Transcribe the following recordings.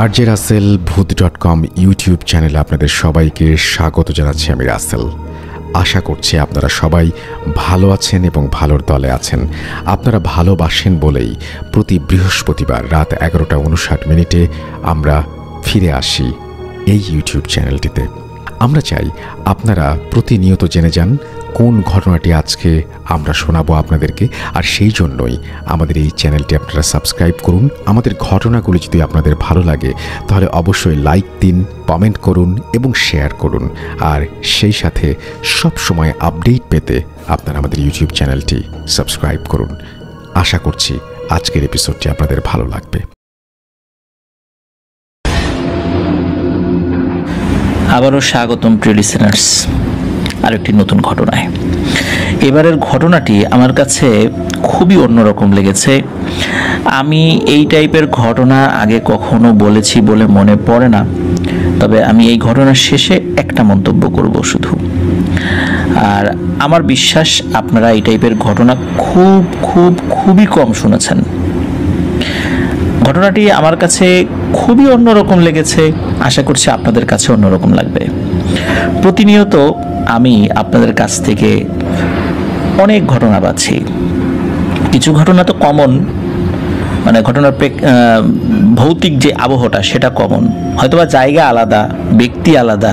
RJ Rasel ভূত.com YouTube চ্যানেলে আপনাদের সবাইকে স্বাগত জানাচ্ছি। আমি রাসেল। আশা করছি আপনারা সবাই ভালো আছেন এবং ভালোর দলে আছেন। আপনারা ভালোবাসেন বলেই প্রতি বৃহস্পতিবার রাত 11:59 আমরা ফিরে আসি এই ইউটিউব চ্যানেলটিতে। আমরা চাই আপনারা প্রতিনিয়ত জেনে যান কোন ঘটনাটি আজকে আমরা শোনাবো আপনাদেরকে, আর সেই জন্যই আমাদের এই চ্যানেলটি আপনারা সাবস্ক্রাইব করুন। আমাদের ঘটনাগুলি যদি আপনাদের ভালো লাগে তাহলে অবশ্যই লাইক দিন, কমেন্ট করুন এবং শেয়ার করুন। আর সেই সাথে সব সময় আপডেট পেতে আপনারা আমাদের ইউটিউব চ্যানেলটি সাবস্ক্রাইব করুন। আশা করছি আজকের এপিসোডটি আপনাদের ভালো লাগবে। আবারও স্বাগতম প্রিয় লিসেনার্স আরেকটি নতুন ঘটনায়। এবারের ঘটনাটি আমার কাছে খুবই অন্যরকম লেগেছে। আমি এই টাইপের ঘটনা আগে কখনো বলেছি বলে মনে পড়ে না, তবে আমি এই ঘটনার শেষে একটা মন্তব্য করব শুধু। আর আমার বিশ্বাস আপনারা এই টাইপের ঘটনা খুবই কম শুনেছেন। ঘটনাটি আমার কাছে খুবই অন্যরকম লেগেছে, আশা করছি আপনাদের কাছে অন্যরকম লাগবে। প্রতিনিয়ত আমি আপনাদের কাছ থেকে অনেক ঘটনা পাচ্ছি। কিছু ঘটনা তো কমন, মানে ঘটনার ভৌতিক যে আবহটা সেটা কমন, হয়তোবা জায়গা আলাদা, ব্যক্তি আলাদা,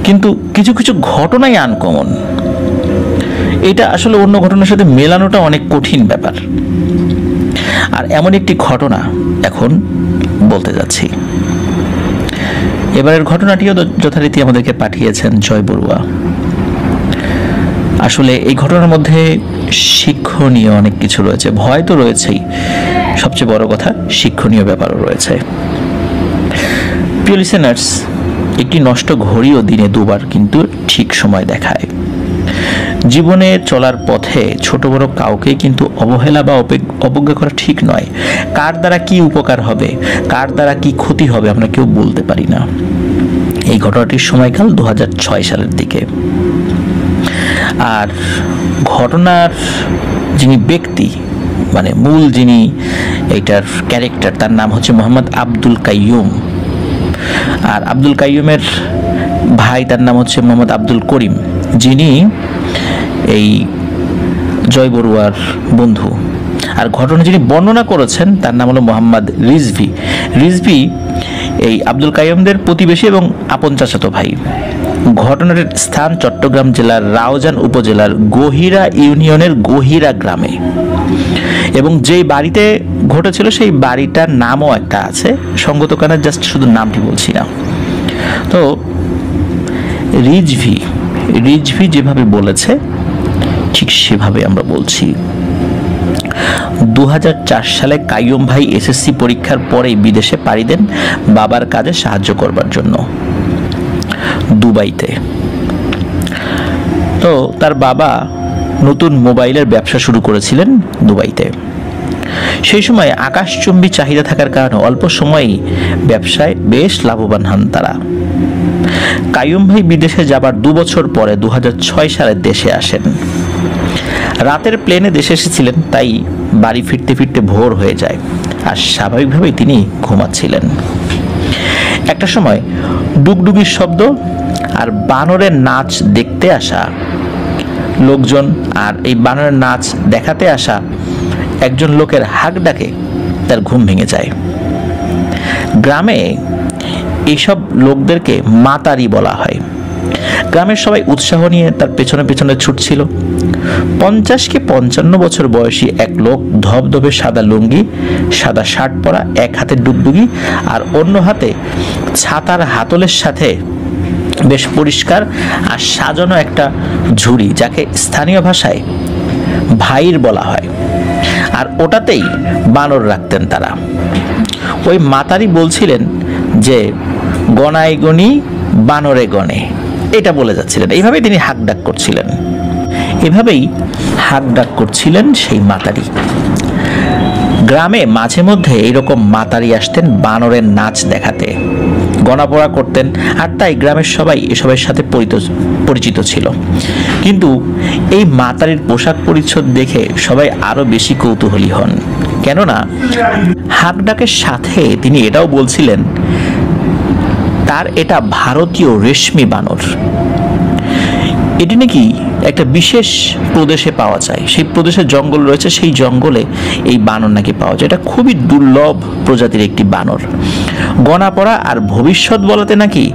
কিন্তু কিছু কিছু ঘটনাই আনকমন। এটা আসলে অন্য ঘটনার সাথে মেলানোটা অনেক কঠিন ব্যাপার। আর এমন একটি ঘটনা এখন বলতে যাচ্ছি। এবারের ঘটনাটিও যথারীতি আমাদেরকে পাঠিয়েছেন জয় বড়ুয়া। আসলে এই ঘটনার মধ্যে শিক্ষণীয় অনেক কিছু রয়েছে, ভয় তো রয়েছেই, সবচেয়ে বড় কথা শিক্ষণীয় ব্যাপারও রয়েছে। প্রিয় লিসেনার্স, একটি নষ্ট ঘড়িও দিনে দুবার কিন্তু ঠিক সময় দেখায়। জীবনে চলার পথে ছোট বড় কাউকে কিন্তু অবহেলা বা অবজ্ঞা করা ঠিক নয়। কার দ্বারা কি উপকার হবে, কার দ্বারা কি ক্ষতি হবে আমরা কেউ বলতে পারি না। এই ঘটনাটির সময়কাল 2006 সালের দিকে। আর ঘটনার যিনি ব্যক্তি, মানে মূল যিনি এইটার ক্যারেক্টার, তার নাম হচ্ছে মোহাম্মদ আব্দুল কাইয়ুম। আর আব্দুল কাইয়ুমের ভাই, তার নাম হচ্ছে মোহাম্মদ আব্দুল করিম, যিনি এই জয় বড়ুয়ার বন্ধু। আর ঘটনা যিনি বর্ণনা করেছেন তার নাম হলো মোহাম্মদ রিজভি। রিজভি এই আব্দুল কাইয়ুমদের প্রতিবেশী এবং আপন চাচাতো ভাই। ঘটনার স্থান চট্টগ্রাম জেলার রাউজান উপজেলার গহিরা ইউনিয়নের গহিরা গ্রামে, এবং যেই বাড়িতে ঘটেছিল সেই বাড়িটার নামও একটা আছে, সঙ্গত কারণে জাস্ট শুধু নামটি বলছি না। তো রিজভি যেভাবে বলেছে ঠিক সেভাবে আমরা বলছি। 2004 সালে কাইয়ুম ভাই এসএসসি পরীক্ষার পরেই বিদেশে পাড়ি দেন বাবার কাজে সাহায্য করবার জন্য দুবাইতে। তো তার বাবা নতুন মোবাইলের ব্যবসা শুরু করেছিলেন দুবাইতে। সেই সময় আকাশচুম্বী চাহিদা থাকার কারণে অল্প সময়েই ব্যবসায় বেশ লাভবান হন তারা। কাইয়ুম ভাই বিদেশে যাবার 2 বছর পরে 2006 সালে দেশে আসেন। রাতের প্লেনে দেশে এসেছিলেন, তাই বাড়ি ফিরতে ফিরতে ভোর হয়ে যায়, আর স্বাভাবিকভাবেই তিনি ঘুমাচ্ছিলেন। একটা সময় ডুগডুগির শব্দ আর বানরের নাচ দেখতে আসা লোকজন, আর এই বানরের নাচ দেখাতে আসা একজন লোকের হাঁক ডাকে তার ঘুম ভেঙে যায়। গ্রামে এইসব লোকদেরকে মাতারি বলা হয়। গ্রামের সবাই উৎসাহ নিয়ে তার পেছনে পেছনে ছুটছিল। 50 কি 55 বছর বয়সী এক লোক ধবধবে সাদা লুঙ্গি, সাদা শার্ট পরা, এক হাতে ডুগডুগি আর অন্য হাতে ছাতার হাতলের সাথে বেশ পরিষ্কার আর সাজানো একটা ঝুড়ি, যাকে স্থানীয় ভাষায় ভাইর বলা হয়, আর ওটাতেই বানর রাখতেন তারা। ওই মাতারি বলছিলেন যে গনায় গনি বানরে গনে, এটা বলে যাচ্ছিলেন। এইভাবেই তিনি হাঁক ডাক করছিলেন সেই মাতারি। গ্রামে মাঝে মধ্যে এইরকম মাতারি আসতেন বানরের নাচ দেখাতে, গণাপড়া করতেন, আর তাই গ্রামের সবাই এসবের সাথে পরিচিত ছিল। কিন্তু এই মাতারির পোশাক পরিচ্ছদ দেখে সবাই আরো বেশি কৌতূহলী হন। কেননা হাক ডাকের সাথে তিনি এটাও বলছিলেন তার এটা ভারতীয় রেশমি বানর, এটি নাকি একটা বিশেষ প্রদেশে পাওয়া যায়, সেই প্রদেশে জঙ্গল রয়েছে, সেই জঙ্গলে এই বানর নাকি পাওয়া যায়। এটা খুবই দুর্লভ প্রজাতির একটি বানর, গণা পড়া আর ভবিষ্যৎ বলাতে নাকি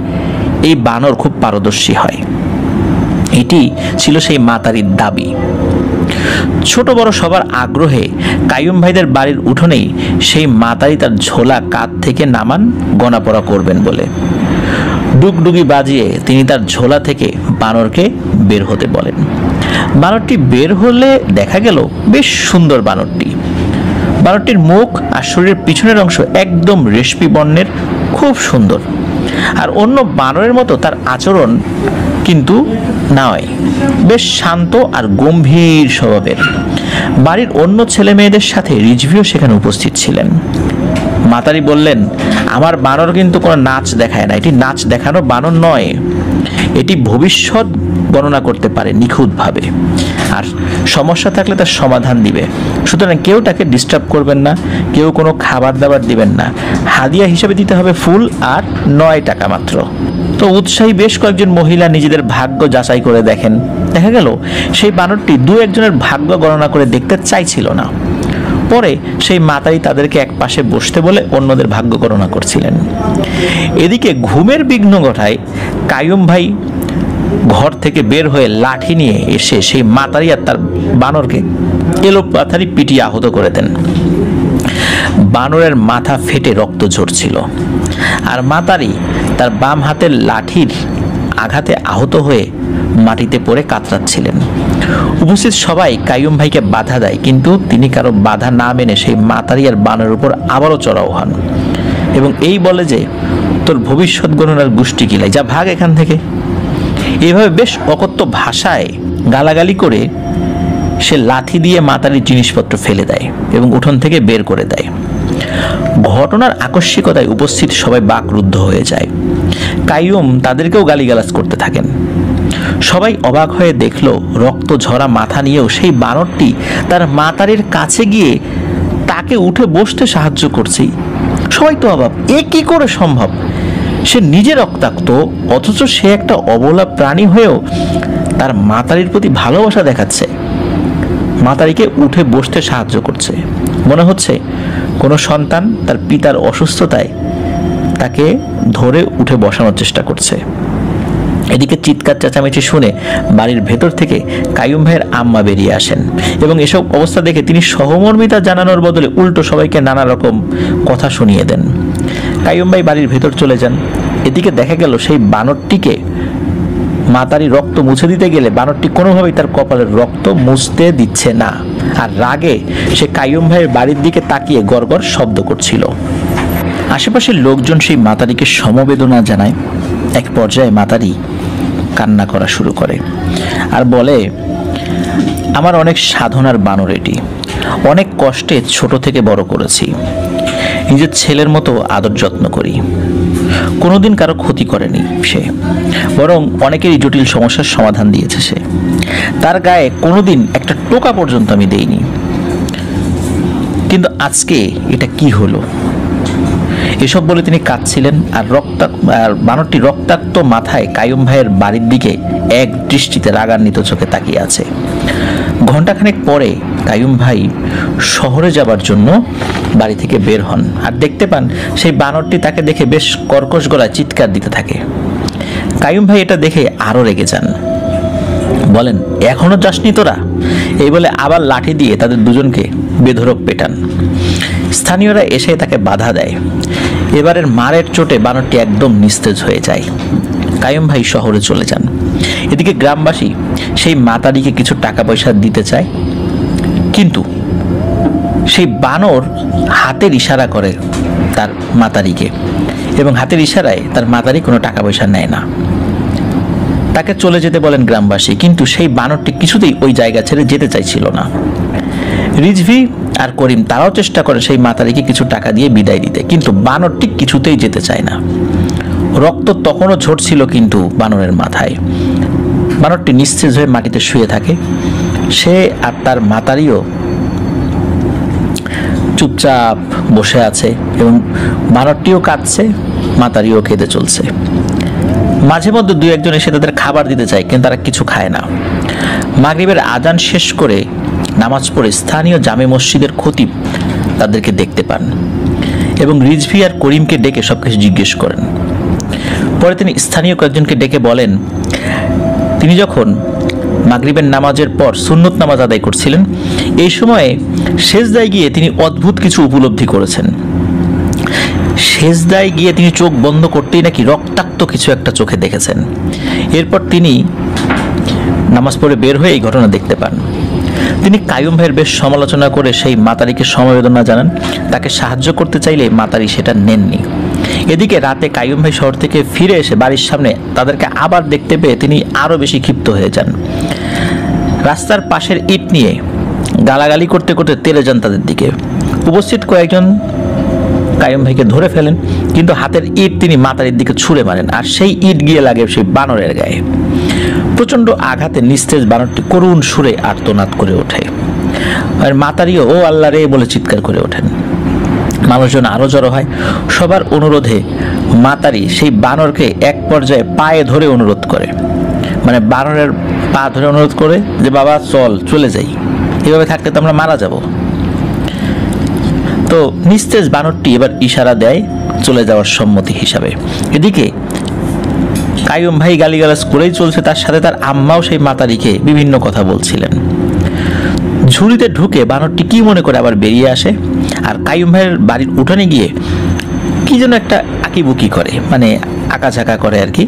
এই বানর খুব পারদর্শী হয়, এটি ছিল সেই মাতারির দাবি। ছোট বড় সবার আগ্রহে কাইয়ুম ভাইদের বাড়ির উঠোনেই সেই মাতারি তার ঝোলা কাঁধ থেকে নামান গণা পড়া করবেন বলে। ডুগডুগি বাজিয়ে তিনি তার ঝোলা থেকে বানরকে বের হতে বলেন। বানরটি বের হলে দেখা গেল বেশ সুন্দর বানরটি। বানরটির মুখ আর শরীরের পিছনের অংশ একদম রেশমি বর্ণের, খুব সুন্দর। আর অন্য বানরের মতো তার আচরণ কিন্তু নয়, বেশ শান্ত আর গম্ভীর স্বভাবের। বাড়ির অন্য ছেলে মেয়েদের সাথে রিজভিও সেখানে উপস্থিত ছিলেন। মাতারি বললেন, আমার বানর কিন্তু কোনো নাচ দেখায় না, এটি নাচ দেখানো বানর নয়, এটি ভবিষ্যৎ গণনা করতে পারে নিখুঁতভাবে, আর সমস্যা থাকলে তার সমাধান দিবে। সুতরাং কেউ তাকে ডিস্টার্ব করবেন না, কেউ কোনো খাবার দাবার দিবেন না, হাদিয়া হিসেবে দিতে হবে ফুল আর 9 টাকা মাত্র। তো উৎসাহী বেশ কয়েকজন মহিলা নিজেদের ভাগ্য যাচাই করে দেখেন। দেখা গেল সেই বানরটি 2-1 ভাগ্য গণনা করে দেখতে চাইছিল না। পরে সেই মাতারি তাদেরকে এক পাশে বসতে বলে অন্যদের ভাগ্য গণনা করছিলেন। এদিকে ঘুমের বিঘ্ন ঘটায় কাইয়ুম ভাই ঘর থেকে বের হয়ে লাঠি নিয়ে এসে সেই মাতারি আর তার বানরকে এলোপাথারি পিটিয়ে আহত করে দেন। বানরের মাথা ফেটে রক্ত ঝরছিল, আর মাতারি তার বাম হাতের লাঠির আঘাতে আহত হয়ে মাটিতে পড়ে কাতরাচ্ছিলেন। উপস্থিত সবাই কাইয়ুম ভাইকে বাধা দেয়, কিন্তু তিনি কারো বাধা না মেনে সেই মাতারি আর বানরের উপর আবারও চড়াও হন এবং এই বলে যে, তোর ভবিষ্যৎ গণনার গোষ্ঠী কিলাই, যা ভাগ এখান থেকে। এইভাবে বেশ অকথ্য ভাষায় গালাগালি করে সে লাঠি দিয়ে মাতারির জিনিসপত্র ফেলে দেয় এবং উঠোন থেকে বের করে দেয়। ঘটনার আকস্মিকতায় উপস্থিত সবাই বাকরুদ্ধ হয়ে যায়। কাইয়ুম তাদেরকেও গালিগালাজ করতে থাকেন। সবাই অবাক হয়ে দেখলো রক্ত ঝরা মাথা নিয়েও সেই বানরটি তার মাতারির কাছে গিয়ে তাকে উঠে বসতে সাহায্য করছে। সবাই তো অবাক, এ কি করে সম্ভব? সে নিজে রক্তাক্ত, অথচ সে একটা অবলা প্রাণী হয়েও তার মাতারির প্রতি ভালোবাসা দেখাচ্ছে, মাতারিকে উঠে বসতে সাহায্য করছে। মনে হচ্ছে কোনো সন্তান তার পিতার অসুস্থতায় তাকে ধরে উঠে বসানোর চেষ্টা করছে। এদিকে চিৎকার চেঁচামেচি শুনে বাড়ির ভেতর থেকে কাইয়ুম ভাইয়ের আম্মা বেরিয়ে আসেন এবং এসব অবস্থা দেখে তিনি সহমর্মিতা জানানোর বদলে উল্টো সবাইকে নানা রকম কথা শুনিয়ে দেন। কাইয়ুম ভাই বাড়ির ভেতর চলে যান। এদিকে দেখা গেল সেই বানরটিকে মাতারি রক্ত মুছে দিতে গেলে বানরটি কোনোভাবেই তার কপালের রক্ত মুছতে দিচ্ছে না, আর রাগে সে কাইয়ুম ভাইয়ের বাড়ির দিকে তাকিয়ে গড়গড় শব্দ করছিল। আশেপাশের লোকজন সেই মাতারিকে সমবেদনা জানায়। এক পর্যায়ে মাতারি কান্না করা শুরু করে আর বলে, আমার অনেক সাধনার বানর এটি, অনেক কষ্টে ছোট থেকে বড় করেছি, নিজের ছেলের মতো আদর যত্ন করি, কোনোদিন কারো ক্ষতি করেনি সে, বরং অনেকেরই জটিল সমস্যার সমাধান দিয়েছে সে। তার গায়ে কোনোদিন একটা টোকা পর্যন্ত আমি দেইনি, কিন্তু আজকে এটা কি হলো? এসব বলে তিনি কাঁদছিলেন আর বানরটি রক্তাক্ত মাথায় কাইয়ুম ভাইয়ের বাড়ির দিকে এক দৃষ্টিতে রাগান্বিত চোখে তাকিয়ে আছে। ঘণ্টাখানেক পরে কাইয়ুম ভাই শহরে যাবার জন্য বাড়ি থেকে বের হন আর দেখতে পান সেই বানরটি তাকে দেখে বেশ কর্কশ গলায় চিৎকার দিতে থাকে। কাইয়ুম ভাই এটা দেখে আরো রেগে যান, বলেন, এখনো যাসনি তোরা? এই বলে আবার লাঠি দিয়ে তাদের দুজনকে বেধড়ক পেটান। স্থানীয়রা এসে তাকে বাধা দেয়। এবারের মারের চোটে বানরটি একদম নিস্তেজ হয়ে যায়। কাইয়ুম ভাই শহরে চলে যান। এদিকে গ্রামবাসী সেই মাতারিকে কিছু টাকা পয়সা দিতে চায়, কিন্তু সেই বানর হাতের ইশারা করে তার মাতারিকে এবং হাতের ইশারায় তার মাতারি কোনো টাকা পয়সা নেয় না। তাকে চলে যেতে বলেন গ্রামবাসী, কিন্তু সেই বানরটি কিছুতেই ওই জায়গা ছেড়ে যেতে চাইছিল না। রিজভি আর করিম তারাও চেষ্টা করে সেই মাতারিকে কিছু টাকা দিয়ে বিদায় দিতে, কিন্তু বানরটি কিছুতেই যেতে চায় না। রক্ত তখনও ঝরছিল কিন্তু বানরের মাথায়। বানরটি নিস্তেজ হয়ে মাটিতে শুয়ে থাকে। সে আর তার মাতারিও চুপচাপ বসে আছে এবং বানরটিও কাঁদছে, মাতারিও কেঁদে চলছে। মাঝে মধ্যে দুই একজন এসে তাদের খাবার দিতে চায়, কিন্তু তারা কিছু খায় না। মাগরিবের আজান শেষ করে নামাজ পড়ে স্থানীয় জামে মসজিদের খতিব তাদেরকে দেখতে পান এবং রিজভী আর করিমকে ডেকে সবকিছু জিজ্ঞেস করেন। পরে তিনি স্থানীয় কয়েকজনকে ডেকে বলেন, তিনি যখন মাগরিবের নামাজের পর সুন্নত নামাজ আদায় করছিলেন, এই সময়ে সেজদায় গিয়ে তিনি অদ্ভুত কিছু উপলব্ধি করেছেন। সেজদায় গিয়ে তিনি চোখ বন্ধ করতেই নাকি রক্তাক্ত কিছু একটা চোখে দেখেছেন। এরপর তিনি নামাজ পড়ে বের হয়ে এই ঘটনা দেখতে পান। তিনি কাইয়ুম ভাইয়ের বেশ সমালোচনা করে সেই মাতারিকে সমবেদনা জানান। তাকে সাহায্য করতে চাইলে মাতারি সেটা নেননি। এদিকে রাতে কাইয়ুম ভাই শহর থেকে ফিরে এসে বাড়ির সামনে তাদেরকে আবার দেখতে পেয়ে তিনি আরো বেশি ক্ষিপ্ত হয়ে যান। রাস্তার পাশের ইট নিয়ে গালাগালি করতে করতে তেড়ে যান তাদের দিকে। উপস্থিত কয়েকজন কাইয়ুম ভাইকে ধরে ফেলেন, কিন্তু হাতের ইট তিনি মাতারির দিকে ছুঁড়ে মারেন, আর সেই ইট গিয়ে লাগে সেই বানরের গায়ে। প্রচন্ড আঘাতে নিস্তেজ বানরটি করুণ সুরে আর্তনাদ করে ওঠে, আর মাতারিও ও আল্লাহ রে বলে চিৎকার করে ওঠেন। মানুষজন আরো জড়ো হয়। সবার অনুরোধে মাতারি সেই বানরকে এক পর্যায়ে পায়ে ধরে অনুরোধ করে, মানে বানরের পা ধরে অনুরোধ করে যে বাবা চলে যাই, এভাবে থাকলে তো আমরা মারা যাব। তো নিস্তেজ বানরটি এবার ইশারা দেয় চলে যাওয়ার সম্মতি হিসাবে। এদিকে কাইয়ুম ভাই গালিগালাজ করেই চলছে, তার সাথে তার আম্মাও সেই মাতারিকে বিভিন্ন কথা বলছিলেন। ঝুড়িতে ঢুকে বানরটি কি মনে করে আবার বেরিয়ে আসে, আর কাইয়ুম ভাইয়ের বাড়ির উঠানে গিয়ে কি যেন একটা আঁকিবুকি করে, মানে আঁকাঝাঁকা করে আর কি।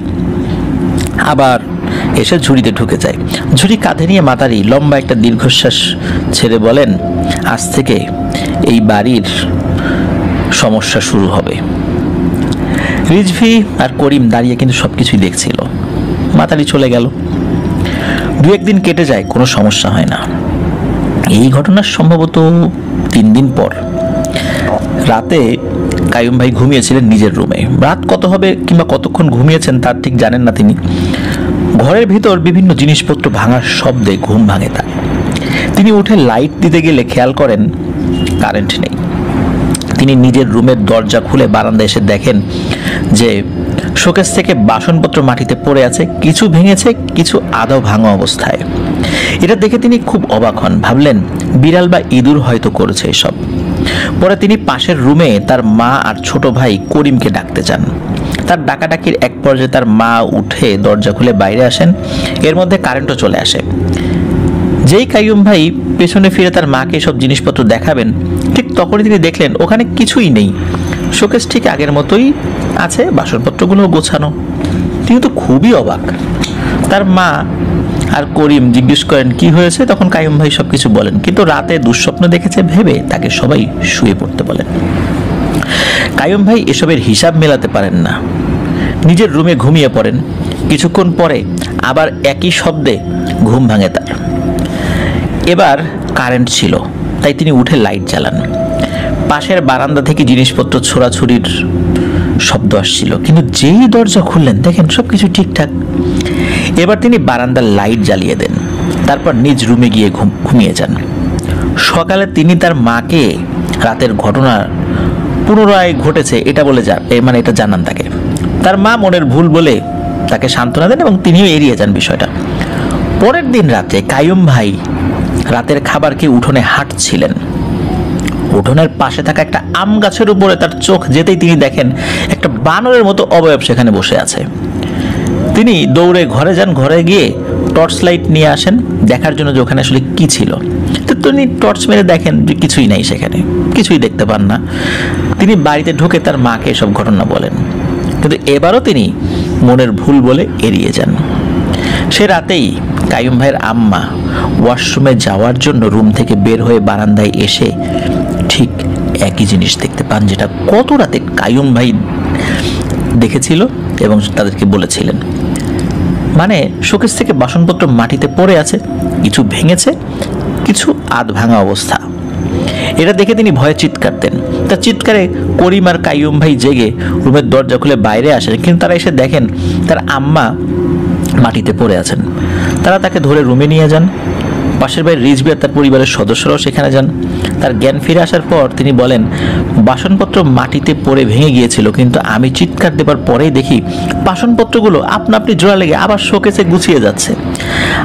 আবার এসে ঝুড়িতে ঢুকে যায়। ঝুড়ি কাঁধে নিয়ে মাতারি লম্বা একটা দীর্ঘশ্বাস ছেড়ে বলেন, আজ থেকে এই বাড়ির সমস্যা শুরু হবে। রিজভী আর করিম দাঁড়িয়ে কিন্তু সবকিছুই দেখছিল। মাতারি চলে গেল। দু একদিন কেটে যায়, কোনো সমস্যা হয় না। এই ঘটনার সম্ভবত 3 দিন পর রাতে কাইয়ুম ভাই ঘুমিয়েছিলেন নিজের রুমে। রাত কত হবে কিংবা কতক্ষণ ঘুমিয়েছেন তার ঠিক জানেন না তিনি। ঘরের ভিতর বিভিন্ন জিনিসপত্র ভাঙার শব্দে ঘুম ভাঙে তার। তিনি উঠে লাইট দিতে গেলে খেয়াল করেন কারেন্ট নেই। তিনি নিজের রুমের দরজা খুলে বারান্দায় এসে দেখেন যে শোকেস থেকে বাসনপত্র মাটিতে পড়ে আছে, কিছু ভেঙেছে, কিছু আদৌ ভাঙা অবস্থায়। এটা দেখে তিনি খুব অবাক হন, ভাবলেন বিড়াল বা ইঁদুর হয়তো করেছে এসব। পরে তিনি পাশের রুমে তার মা আর ছোট ভাই করিমকে ডাকতে চান। তার ডাকাডাকির এক পর্যায়ে তার মা উঠে দরজা খুলে বাইরে আসেন। এর মধ্যে কারেন্টও চলে আসে। যেই কাইয়ুম ভাই পেছনে ফিরে তার মাকে সব জিনিসপত্র দেখাবেন, ঠিক তখনই তিনি দেখলেন ওখানে কিছুই নেই। শোকেস ঠিক আগের মতোই আছে, বাসনপত্রগুলো গোছানো। তিনি তো খুবই অবাক। তার মা আর করিম জিজ্ঞেস করেন কি হয়েছে, তখন কাইয়ুম ভাই সবকিছু বলেন, কিন্তু রাতে দুঃস্বপ্ন দেখেছে ভেবে তাকে সবাই শুয়ে পড়তে বলেন। কাইয়ুম ভাই এসবের হিসাব মেলাতে পারেন না, নিজের রুমে ঘুমিয়ে পড়েন। কিছুক্ষণ পরে আবার একই শব্দে ঘুম ভাঙে তার। এবার কারেন্ট ছিল, তাই তিনি উঠে লাইট জ্বালান। পাশের বারান্দা থেকে জিনিসপত্র ছোড়াছুড়ির শব্দ আসছিল, কিন্তু যেই দরজা খুললেন দেখেন সবকিছু ঠিকঠাক। এবার তিনি বারান্দার লাইট জ্বালিয়ে দেন, তারপর নিজ রুমে গিয়ে ঘুমিয়ে যান। সকালে তিনি তার মাকে রাতের ঘটনা পুনরায় ঘটেছে এটা বলে এটা জানান তাকে। তার মা মনের ভুল বলে তাকে সান্ত্বনা দেন এবং তিনিও এড়িয়ে যান বিষয়টা। পরের দিন রাতে কাইয়ুম ভাই রাতের খাবার খেয়ে উঠোনে হাঁটছিলেন। উঠোনের পাশে থাকা একটা আম গাছের উপরে তার চোখ যেতেই তিনি দেখেন একটা বানরের মতো অবয়ব সেখানে বসে আছে। তিনি দৌড়ে ঘরে যান, ঘরে গিয়ে টর্চ লাইট নিয়ে আসেন দেখার জন্য যে ওখানে আসলে কি ছিল। তো তিনি টর্চ মেরে দেখেন যে কিছুই নাই, সেখানে কিছুই দেখতে পান না। তিনি বাড়িতে ঢুকে তার মাকে সব ঘটনা বলেন, কিন্তু এবারও তিনি মনের ভুল বলে এড়িয়ে যান। সে রাতেই কাইয়ুম ভাইয়ের আম্মা ওয়াশরুমে যাওয়ার জন্য রুম থেকে বের হয়ে বারান্দায় এসে ঠিক একই জিনিস দেখতে পান, যেটা কত রাতে কাইয়ুম ভাই দেখেছিল এবং তাদেরকে বলেছিলেন। মানে শোকেস থেকে বাসনপত্র মাটিতে পড়ে আছে, কিছু ভেঙেছে, কিছু আধ ভাঙা অবস্থা। এটা দেখে তিনি ভয়ে চিৎকার দেন। তার চিৎকারে করিম আর কাইয়ুম ভাই জেগে রুমের দরজা খুলে বাইরে আসেন, কিন্তু তারা এসে দেখেন তার আম্মা মাটিতে পড়ে আছেন। তারা তাকে ধরে রুমে নিয়ে যান। পাশের বাড়ির রিজভী আর তার পরিবারের সদস্যরাও সেখানে যান। তার জ্ঞান ফিরে আসার পর তিনি বলেন, বাসনপত্র মাটিতে পড়ে ভেঙে গিয়েছিল, কিন্তু আমি চিৎকার দেবার পরেই দেখি বাসনপত্রগুলো আপনা আপনি জোড়া লেগে আবার শোকেসে গুছিয়ে যাচ্ছে,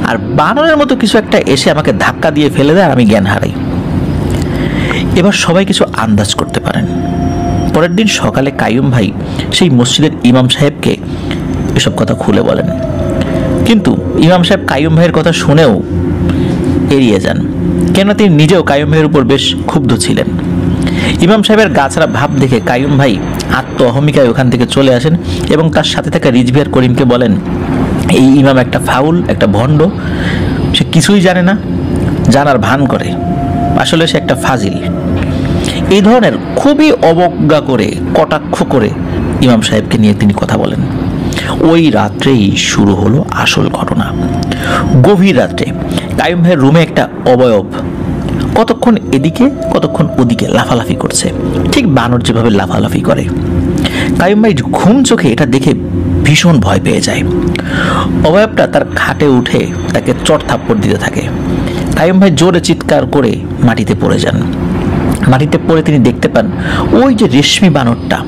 আর বানরের মতো কিছু একটা এসে আমাকে ধাক্কা দিয়ে ফেলে দেয় আর আমি জ্ঞান হারাই। এবার সবাই কিছু আন্দাজ করতে পারেন। পরের দিন সকালে কাইয়ুম ভাই সেই মসজিদের ইমাম সাহেবকে এসব কথা খুলে বলেন, কিন্তু ইমাম সাহেব কাইয়ুম ভাইয়ের কথা শুনেও এড়িয়ে যান, কেন তিনি নিজেও কাইয়ুম ভাইয়ের উপর বেশ ক্ষুব্ধ ছিলেন। ইমাম সাহেবের গাছড়া ভাব দেখে কাইয়ুম ভাই আত্ম অহমিকায় ওখান থেকে চলে আসেন এবং তার সাথে থাকা রিজভি আর করিমকে বলেন, এই ইমাম একটা ফাউল, একটা ভণ্ড, সে কিছুই জানে না, জানার ভান করে, আসলে সে একটা ফাজিল। এই ধরনের খুবই অবজ্ঞা করে, কটাক্ষ করে ইমাম সাহেবকে নিয়ে তিনি কথা বলেন। ওই রাত্রেই শুরু হলো আসল ঘটনা। গভীর রাত্রে কাইয়ুম ভাইয়ের রুমে একটা অবয়ব কতক্ষণ এদিকে কতক্ষণ ওদিকে লাফালাফি করছে, ঠিক বানর যেভাবে লাফালাফি করে। কাইয়ুম ভাই ঘুম চোখে এটা দেখে ভীষণ ভয় পেয়ে যায়। অবয়বটা তার খাটে উঠে তাকে চট থাপ্পড় দিতে থাকে। কাইয়ুম ভাই জোরে চিৎকার করে মাটিতে পড়ে যান। মাটিতে পড়ে তিনি দেখতে পান ওই যে রেশমি বানরটা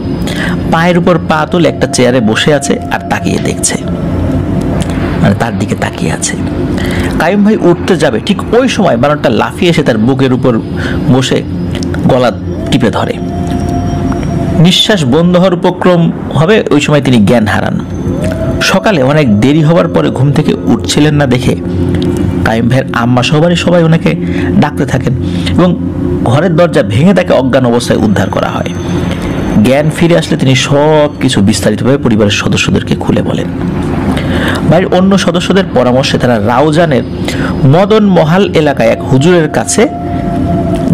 পায়ের উপর পা তুলে একটা চেয়ারে বসে আছে আর তাকিয়ে দেখছে, মানে তার দিকে তাকিয়ে আছে। কাইয়ুম ভাই উঠতে যাবে, ঠিক ওই সময় বানরটা লাফিয়ে এসে তার বুকের উপর বসে গলা টিপে ধরে। নিঃশ্বাস বন্ধ হওয়ার উপক্রম হবে, ওই সময় তিনি জ্ঞান হারান। সকালে অনেক দেরি হওয়ার পরে ঘুম থেকে উঠছিলেন না দেখে কাইয়ুম ভাইয়ের আম্মা সবাই ওনাকে ডাকতে থাকেন এবং ঘরের দরজা ভেঙে তাকে অজ্ঞান অবস্থায় উদ্ধার করা হয়। জ্ঞান ফিরে আসলে তিনি সব কিছু বিস্তারিতভাবে পরিবারের সদস্যদেরকে খুলে বলেন। বাড়ির অন্য সদস্যদের পরামর্শে তারা রাউজানের মদন মহাল এলাকায় এক হুজুরের কাছে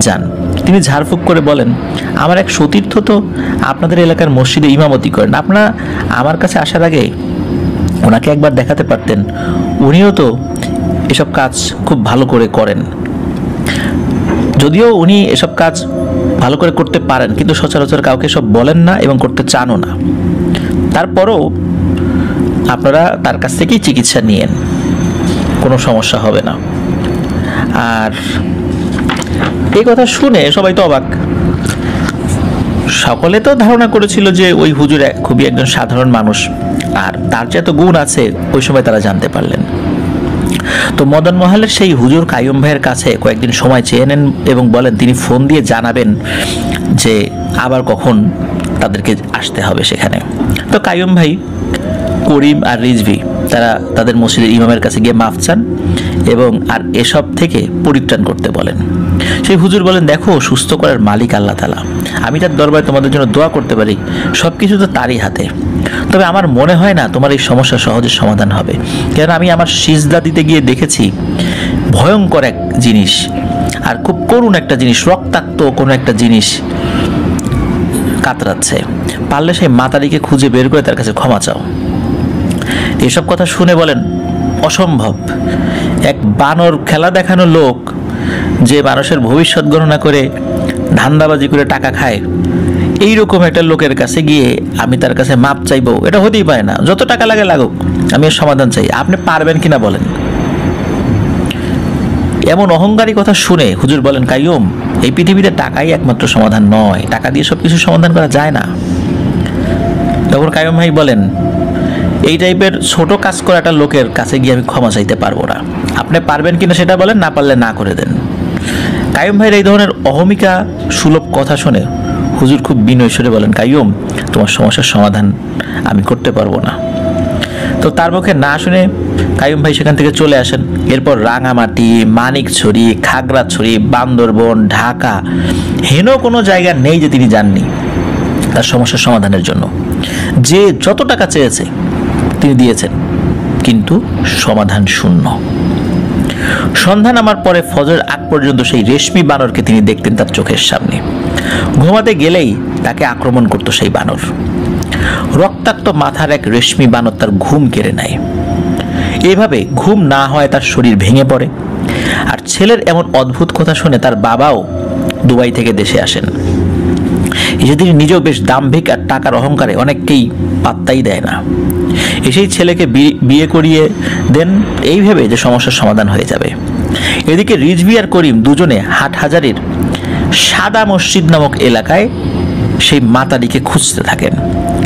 যান। তিনি ঝাড়ফুঁক করে বলেন, আমার এক সতীর্থ তো আপনাদের এলাকার মসজিদে ইমামতি করেন, আপনারা আমার কাছে আসার আগে ওনাকে একবার দেখাতে পারতেন, উনিও তো এসব কাজ খুব ভালো করে করেন। যদিও উনি এসব কাজ ভালো করে করতে পারেন, কিন্তু সচরাচর কাউকে সব বলেন না এবং করতে চানও না। তারপরও আপনারা তার কাছ থেকেই চিকিৎসা নিয়েন, কোনো সমস্যা হবে না। আর এই কথা শুনে সবাই তো অবাক। সকলে তো ধারণা করেছিল যে ওই হুজুর খুবই একজন সাধারণ মানুষ, আর তার যে এত গুণ আছে ওই সময় তারা জানতে পারলেন। তো মদন মহলের সেই হুজুর কাইয়ুম ভাইয়ের কাছে কয়েকদিন সময় চেয়ে নেন এবং বলেন তিনি ফোন দিয়ে জানাবেন যে আবার কখন তাদেরকে আসতে হবে সেখানে। তো কাইয়ুম ভাই, করিম আর রিজভি তারা তাদের মসজিদের ইমামের কাছে গিয়ে মাফ চান এবং আর এসব থেকে পরিত্রাণ করতে বলেন। সেই হুজুর বলেন, দেখো, সুস্থ করার মালিক আল্লাহ তাআলা, আমি তার দরবারে তোমাদের জন্য দোয়া করতে পারি, সব কিছু তো তারই হাতে। তবে আমার মনে হয় না তোমার এই সমস্যা সহজে সমাধান হবে, কেন আমি আমার সিজদা দিতে গিয়ে দেখেছি ভয়ঙ্কর এক জিনিস, আর খুব করুণ একটা জিনিস, রক্তাক্ত কোনো একটা জিনিস কাতরাচ্ছে। পারলে সেই মাতারিকে খুঁজে বের করে তার কাছে ক্ষমা চাও। এসব কথা শুনে বলেন, অসম্ভব, এক বানর খেলা দেখানো লোক যে মানুষের ভবিষ্যৎ গণনা করে ধান্দাবাজি করে টাকা খায়, এইরকম একটা লোকের কাছে গিয়ে আমি তার কাছে মাপ চাইবো, এটা হতেই পারে না। যত টাকা লাগে লাগুক, আমি এর সমাধান চাই, আপনি পারবেন কিনা বলেন। এমন অহংকারী কথা শুনে হুজুর বলেন, কাইয়ুম, এই পৃথিবীতে টাকাই একমাত্র সমাধান নয়, টাকা দিয়ে সবকিছু সমাধান করা যায় না। তখন কাইয়ুম ভাই বলেন, এই টাইপের ছোট কাজ করা একটা লোকের কাছে গিয়ে আমি ক্ষমা চাইতে পারবো না, আপনি পারবেন কিনা সেটা বলেন, না পারলে না করে দেন। কাইয়ুম ভাইয়ের এই ধরনের অহমিকা সুলভ কথা শুনে হুজুর খুব বিনয় সুরে বলেন, কাইয়ুম, তোমার সমস্যার সমাধান আমি করতে পারবো না। তো তার মুখে না শুনে কাইয়ুম ভাই সেখান থেকে চলে আসেন। এরপর রাঙামাটি, মানিকছড়ি, খাগড়াছড়ি, বান্দরবন, ঢাকা, হেন কোনো জায়গা নেই যে তিনি যাননি তার সমস্যার সমাধানের জন্য। যে যত টাকা চেয়েছে তিনি দিয়েছেন, কিন্তু সমাধান শূন্য। সন্ধ্যা নামার পরে ফজর আগ পর্যন্ত সেই রেশমি বানরকে তিনি দেখতেন তার চোখের সামনে। ঘুমাতে গেলেই তাকে আক্রমণ করত সেই বানর। রক্তাক্ত মাথার এক রেশমি বানর তার ঘুম কেড়ে নেয়। এভাবে ঘুম না হয় তার শরীর ভেঙে পড়ে। আর ছেলের এমন অদ্ভুত কথা শুনে তার বাবাও দুবাই থেকে দেশে আসেন। এসে তিনি নিজেও বেশ দাম্ভিক আর টাকার অহংকারে অনেককেই পাত্তাই দেয় না। এসেই ছেলেকে বিয়ে করিয়ে দেন এই ভেবে যে সমস্যার সমাধান হয়ে যাবে। এদিকে রিজভি আর করিম দুজনে হাটহাজারির সাদা মসজিদ নামক এলাকায় সেই মাতারিকে খুঁজতে থাকেন।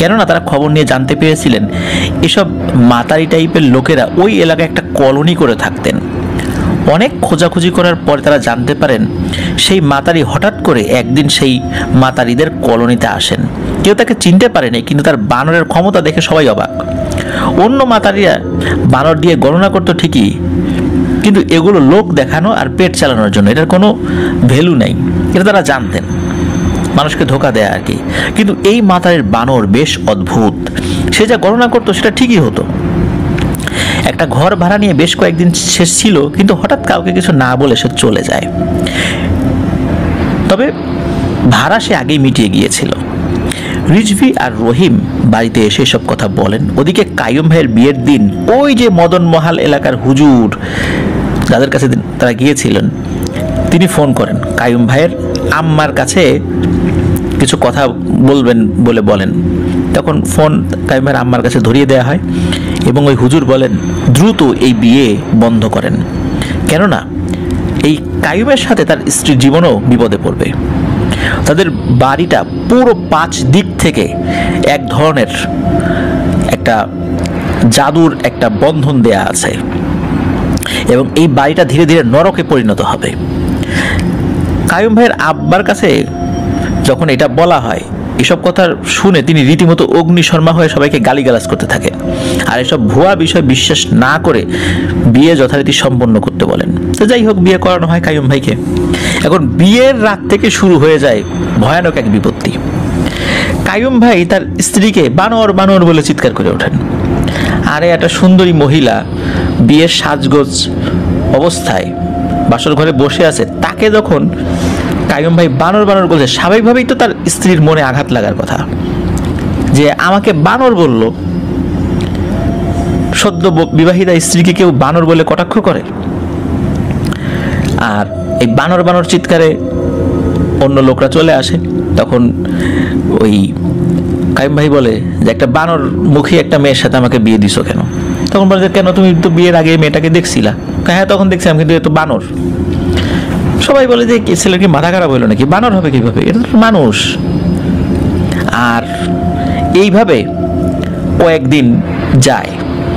কেননা তারা খবর নিয়ে জানতে পেরেছিলেন এসব মাতারি টাইপের লোকেরা ওই এলাকায় একটা কলোনি করে থাকতেন। অনেক খোঁজাখুঁজি করার পরে তারা জানতে পারেন সেই মাতারি হঠাৎ করে একদিন সেই মাতারিদের কলোনিতে আসেন। কেউ তাকে চিনতে পারেনি, কিন্তু তার বানরের ক্ষমতা দেখে সবাই অবাক। অন্য মাতারিরা বানর দিয়ে গণনা করতো ঠিকই, কিন্তু এগুলো লোক দেখানো আর পেট চালানোর জন্য, এটার কোনো ভ্যালু নেই, এটা তারা জানতেন, মানুষকে ধোকা দেয় আর কি। কিন্তু এই মাতারির বানর বেশ অদ্ভুত, সে যা গণনা করতো সেটা ঠিকই হতো। একটা ঘর ভাড়া নিয়ে বেশ কয়েকদিন শেষ ছিল, কিন্তু হঠাৎ কাউকে কিছু না বলে সে চলে যায়। তবে ভাড়া সে আগেই মিটিয়ে গিয়েছিল। রিজভী আর রহিম বাড়িতে এসে সব কথা বলেন। ওদিকে কাইয়ুম ভাইয়ের বিয়ের দিন ওই যে মদন মহাল এলাকার হুজুর যাদের কাছে তারা গিয়েছিলেন, তিনি ফোন করেন কাইয়ুম ভাইয়ের আম্মার কাছে কিছু কথা বলবেন বলে বলেন। তখন ফোন কাইয়ুম ভাইয়ের আম্মার কাছে ধরিয়ে দেওয়া হয় এবং ওই হুজুর বলেন দ্রুত এই বিয়ে বন্ধ করেন, কেননা এই কাইয়ুমের সাথে তার স্ত্রীর জীবনও বিপদে পড়বে। তাদের বাড়িটা পুরো 5 দিক থেকে এক ধরনের একটা জাদুর একটা বন্ধন দেয়া আছে এবং এই বাড়িটা ধীরে ধীরে নরকে পরিণত হবে। কাইয়ুম ভাইয়ের আব্বার কাছে যখন এটা বলা হয়, এসব কথা শুনে তিনি রীতিমতো অগ্নিশর্মা হয়ে সবাইকে গালিগালাজ করতে থাকেন আর এসব ভুয়া বিষয় বিশ্বাস না করে বিয়ে যথারীতি সম্পন্ন করতে বলেন। তো যাই হোক, বিয়ে করানো হয় কাইয়ুম ভাইকে। এখন বিয়ের রাত থেকে শুরু হয়ে যায় ভয়ানক এক বিপত্তি। কাইয়ুম ভাই তার স্ত্রীকে বানর বানর বলে চিৎকার করে ওঠেন। আরে একটা সুন্দরী মহিলা বিয়ের সাজগোজ অবস্থায় বাসর ঘরে বসে আছে, তাকে যখন কাইয়ুম ভাই বানর বানর বলছে, স্বাভাবিকভাবেই তো তার স্ত্রীর মনে আঘাত লাগার কথা যে আমাকে বানর বলল। সদ্য বিবাহিতা স্ত্রীকে কেউ বানর বলে কটাক্ষ করে? আর এই বানর বানর চিৎকারে অন্য লোকরা চলে আসে। তখন ওই কাইয়ুম ভাই বলে যে একটা বানর মুখী একটা মেয়ের সাথে আমাকে বিয়ে দিছো কেন? তখন বলে যে কেন, তুমি তো বিয়ের আগে মেয়েটাকে দেখছিলা? হ্যাঁ, তখন দেখছিলাম, কিন্তু এ তো বানর। সবাই বলে যে ছেলের কি মাথা খারাপ হইলো নাকি, বানর হবে কিভাবে, এটা তো মানুষ। আর এইভাবে কয়েকদিন যায়,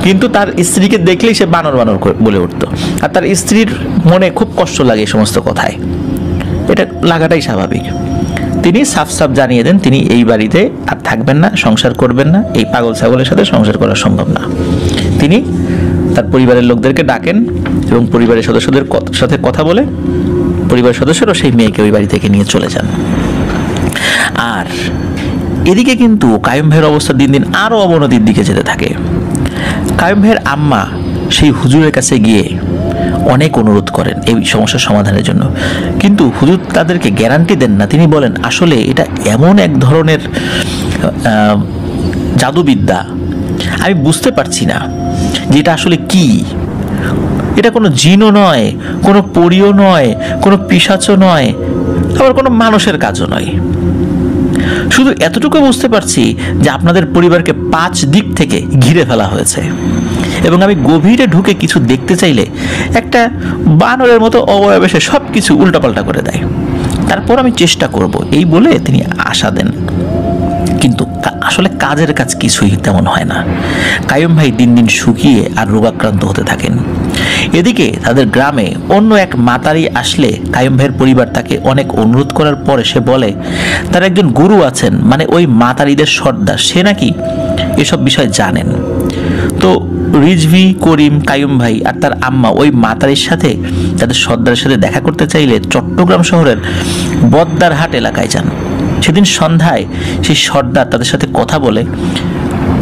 কিন্তু তার স্ত্রীকে দেখলেই সে বানর বানর বলে উঠতো। আর তার স্ত্রীর মনে খুব কষ্ট লাগে এই সমস্ত কথায়, এটা লাগাটাই স্বাভাবিক। তিনি সাফ সাফ জানিয়ে দেন তিনি এই বাড়িতে আর থাকবেন না, সংসার করবেন না, এই পাগল ছাগলের সাথে সংসার করা সম্ভব না। তিনি তার পরিবারের লোকদেরকে ডাকেন এবং পরিবারের সদস্যদের সাথে কথা বলে পরিবারের সদস্যরা সেই মেয়েকে ওই বাড়ি থেকে নিয়ে চলে যান। আর এদিকে কিন্তু কাইয়ুম ভাইয়ের অবস্থা দিন দিন আরো অবনতির দিকে যেতে থাকে। কাইয়ুম ভাইয়ের আম্মা সেই হুজুরের কাছে গিয়ে অনেক অনুরোধ করেন এই সমস্যার সমাধানের জন্য, কিন্তু হুজুর তাদেরকে গ্যারান্টি দেন না। তিনি বলেন আসলে এটা এমন এক ধরনের জাদুবিদ্যা, আমি বুঝতে পারছি না যে এটা আসলে কি। এটা কোনো জিনও নয়, কোনো পরীও নয়, কোনো পিশাচও নয়, আবার কোনো মানুষের কাজও নয়। শুধু এতটুকু বুঝতে পারছি যে আপনাদের পরিবারকে 5 দিক থেকে ঘিরে ফেলা হয়েছে এবং আমি গভীরে ঢুকে কিছু দেখতে চাইলে একটা বানরের মতো অবয়বে সব কিছু উল্টাপাল্টা করে দেয়। তারপর আমি চেষ্টা করব, এই বলে তিনি আশা দেন। কিন্তু আসলে কাজের কাজ কিছুই তেমন হয় না। কাইয়ুম ভাই দিন দিন শুকিয়ে আর রোগাক্রান্ত হতে থাকেন। এদিকে তাদের গ্রামে অন্য এক মাতারি আসলে কাইয়ুম ভাইয়ের পরিবার তাকে অনেক অনুরোধ করার পরে সে বলে তার একজন গুরু আছেন, মানে ওই মাতারিদের সর্দার, সে নাকি এসব বিষয় জানেন। তো রিজভী, করিম, কাইয়ুম ভাই আর তার আম্মা ওই মাতারির সাথে তাদের সর্দারের সাথে দেখা করতে চাইলে চট্টগ্রাম শহরের বদ্দারহাট এলাকায় যান। সেদিন সন্ধ্যায় সেই সর্দার তাদের সাথে কথা বলে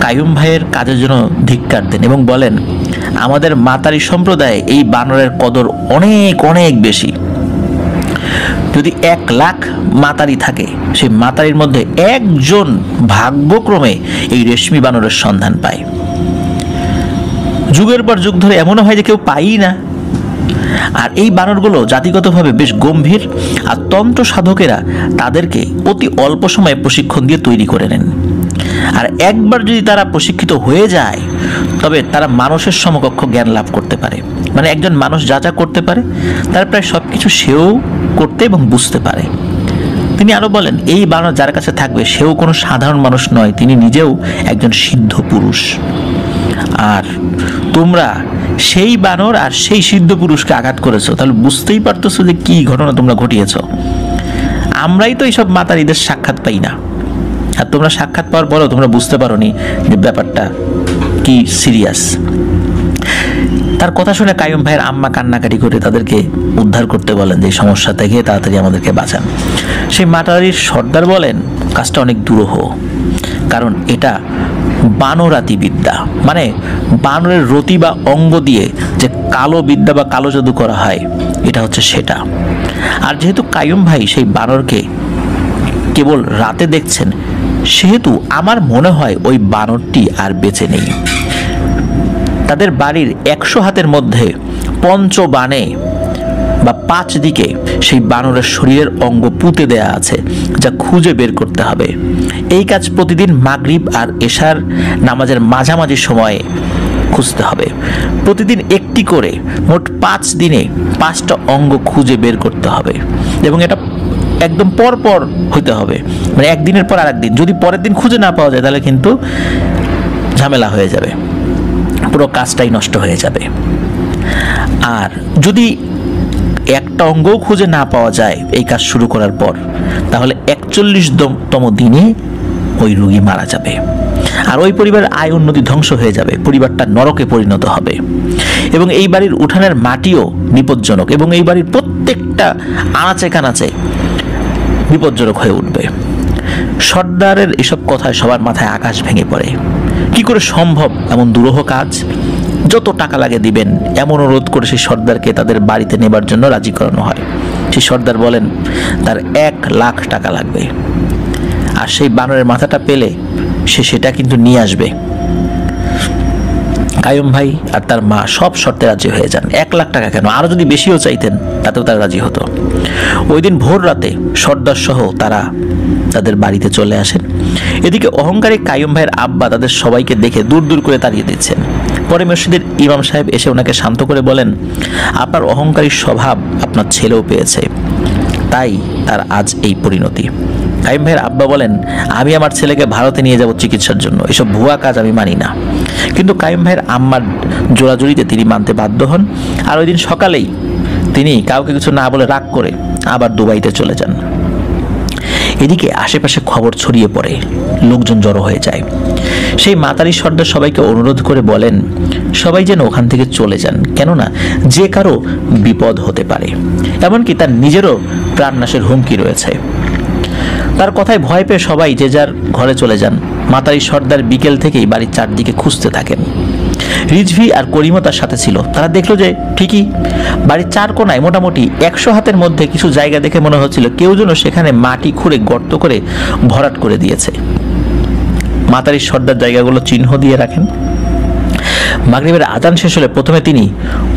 কাইয়ুম ভাইয়ের কাজের জন্য ধিক্কার দেন এবং বলেন আমাদের মাতারি সম্প্রদায়ে এই বানরের কদর অনেক অনেক বেশি। যদি 1 লাখ মাতারি থাকে, সেই মাতারির মধ্যে একজন ভাগ্যক্রমে এই রেশমি বানরের সন্ধান পায়। যুগের পর যুগ ধরে এমনও হয় যে কেউ পায়ই না। আর এই বানরগুলো জাতিগতভাবে বেশ গম্ভীর, আর তন্ত্র সাধকেরা তাদেরকে অতি অল্প সময়ে প্রশিক্ষণ দিয়ে তৈরি করে নেন। আর একবার যদি তারা প্রশিক্ষিত হয়ে যায়, তবে তারা মানুষের সমকক্ষ জ্ঞান লাভ করতে পারে। মানে একজন মানুষ যা যা করতে পারে তার প্রায় সবকিছু সেও করতে এবং বুঝতে পারে। তিনি আরো বলেন, এই বানর যার কাছে থাকবে সেও কোনো সাধারণ মানুষ নয়, তিনি নিজেও একজন সিদ্ধ পুরুষ। আর তোমরা সেই বানর আর সেই সিদ্ধ পুরুষকে আঘাত করেছো, তাহলে বুঝতেই পারতেছো যে কি ঘটনা তোমরা ঘটিয়েছো। আমরাই তো এইসব মাতারিদের সাক্ষাৎ পাই না, আর তোমরা সাক্ষাৎ পাওয়ার পরেও তোমরা বুঝতে পারোনি যে ব্যাপারটা কি সিরিয়াস। তার কথা শুনে কাইয়ুম ভাইয়ের আম্মা কান্নাকাটি করে তাদেরকে উদ্ধার করতে বলেন যে এই সমস্যা থেকে তাড়াতাড়ি আমাদেরকে বাঁচান। সেই মাটারির সর্দার বলেন, কাজটা অনেক দুরূহ, কারণ এটা বানরাতি বিদ্যা, মানে বানরের রতি বা অঙ্গ দিয়ে যে কালো বিদ্যা বা কালো জাদু করা হয়, এটা হচ্ছে সেটা। আর যেহেতু কাইয়ুম ভাই সেই বানরকে কেবল রাতে দেখছেন, সেহেতু আমার মনে হয় ওই বানরটি আর বেঁচে নেই। তাদের বাড়ির 100 হাতের মধ্যে পঞ্চবাণে বা 5 দিকে সেই বানরের শরীরের অঙ্গ পুঁতে দেয়া আছে, যা খুঁজে বের করতে হবে। এই কাজ প্রতিদিন মাগরিব আর এশার নামাজের মাঝামাঝি সময়ে খুঁজতে হবে। প্রতিদিন একটি করে মোট 5 দিনে 5টা অঙ্গ খুঁজে বের করতে হবে, এবং এটা একদম পর পর হইতে হবে, মানে একদিনের পর আর একদিন। যদি পরের দিন খুঁজে না পাওয়া যায় তাহলে কিন্তু ঝামেলা হয়ে যাবে, পুরো কাজটাই নষ্ট হয়ে যাবে। আর যদি একটা অঙ্গও খুঁজে না পাওয়া যায় এই কাজ শুরু করার পর, তাহলে 41তম দিনে ওই রোগী মারা যাবে, আর ওই পরিবারের আয় উন্নতি ধ্বংস হয়ে যাবে, পরিবারটা নরকে পরিণত হবে। এবং এই বাড়ির উঠানের মাটিও বিপজ্জনক, এবং এই বাড়ির প্রত্যেকটা আনাচে কানাচে বিপজ্জনক হয়ে উঠবে। সর্দারের এসব কথায় সবার মাথায় আকাশ ভেঙে পড়ে। কি করে সম্ভব এমন দুরূহ কাজ? যত টাকা লাগে দিবেন, এমন অনুরোধ করে সেই সর্দারকে তাদের বাড়িতে নেবার জন্য রাজি করানো হয়। সেই সর্দার বলেন তার 1 লাখ টাকা লাগবে, আর সেই বানরের মাথাটা পেলে সে সেটা কিন্তু নিয়ে আসবে। কাইয়ুম ভাই আর তার মা সব শর্তে রাজি হয়ে যান। 1 লাখ টাকা কেন, আরো যদি বেশিও চাইতেন তাতেও তারা রাজি হতো। ওই দিন ভোর রাতে সর্দার সহ তারা তাদের বাড়িতে চলে আসেন। এদিকে অহংকারী কাইয়ুম ভাইয়ের আব্বা তাদের সবাইকে দেখে দূর দূর করে তাড়িয়ে দিচ্ছেন। পরে মসজিদের ইমাম সাহেব এসে ওনাকে শান্ত করে বলেন, আপনার অহংকারী স্বভাব আপনার ছেলেও পেয়েছে, তাই তার আজ এই পরিণতি। কাইয়ুম ভাইয়ের আব্বা বলেন, আমি আমার ছেলেকে ভারতে নিয়ে যাব চিকিৎসার জন্য, এসব ভুয়া কাজ আমি মানি না। কিন্তু কাইয়ুম ভাইয়ের আম্মার জোরাজুরিতে তিনি মানতে বাধ্য হন, আর ওই দিন সকালেই তিনি কাউকে কিছু না বলে রাগ করে আবার দুবাইতে চলে যান। এদিকে আশেপাশে খবর ছড়িয়ে পড়ে, লোকজন জড়ো হয়ে যায়। সেই মাতারি সর্দার সবাইকে অনুরোধ করে বলেন সবাই যেন ওখান থেকে চলে যান, কেননা যে কারো বিপদ হতে পারে, এমনকি তার নিজেরও প্রাণনাশের হুমকি রয়েছে। তার কথায় ভয় পেয়ে সবাই যে যার ঘরে চলে যান। মাতারি সর্দার বিকেল থেকেই বাড়ির চারদিকে খুঁজতে থাকেন। রিজভি আর করিমও তার সাথে ছিল। তারা দেখলো যে ঠিকই বাড়ির 4 কোণায় মোটামুটি 100 হাতের মধ্যে কিছু জায়গা দেখে মনে হচ্ছিল কেউ যেন সেখানে মাটি খুঁড়ে গর্ত করে ভরাট করে দিয়েছে। মাতারি সর্দার জায়গাগুলো চিহ্ন দিয়ে রাখেন। মাগরিবের আজান শেষ হলে প্রথমে তিনি